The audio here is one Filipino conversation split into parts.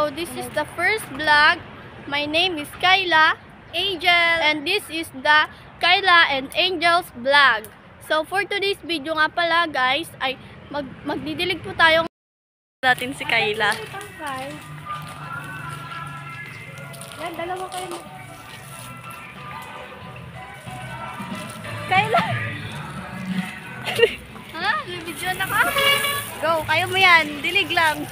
So this is the first vlog. My name is Kyla Angel, and this is the Kyla and Angel's vlog. So for today's video nga pala guys, ay magdidilig po tayo natin si Kyla. Yan, dalawa kayo. Kyla! Ha? Video na ka? Go, kayo mo yan. Dilig lang.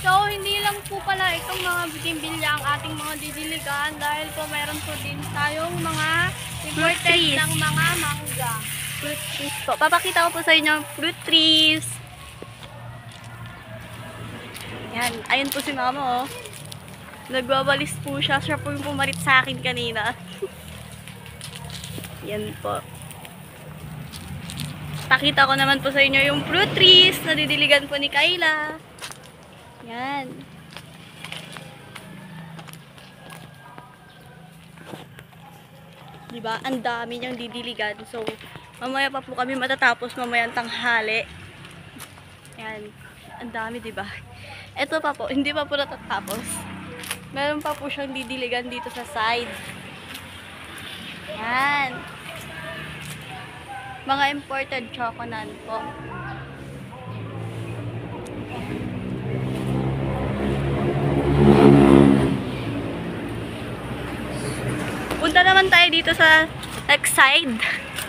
So, hindi lang po pala itong mga bigimbilya ang ating mga didiligan dahil po mayroon po din tayong mga imported ng mga mangga. Fruit trees po. Papakita ko po sa inyo ang fruit trees. Yan. Ayun po si mama oh. Nagwawalis po siya. Siya po yung pumarit sa akin kanina. Yan po. Pakita ko naman po sa inyo yung fruit trees na didiligan po ni Kyla. Yan. Diba? Ang dami niyang didiligan. So, mamaya pa po kami matatapos mamayang tanghali. Yan. Ang dami, diba? Ito pa po. Hindi pa po natatapos. Meron pa po siyang didiligan dito sa side. Yan. Mga imported choconan po. Punta naman tayo dito sa next side.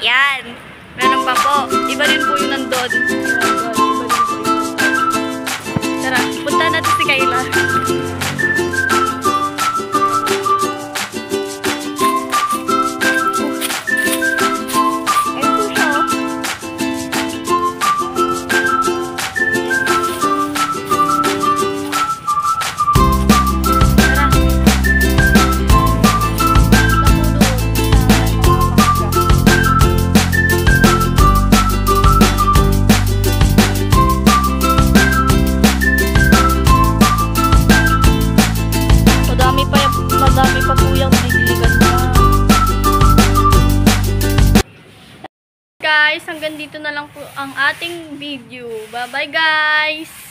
Yan. Meron pa po. Iba rin po yung nandun. Tara, punta natin si Kyla. Madami pa po yung didiligan na. Guys, hanggang dito na lang po ang ating video. Bye bye guys!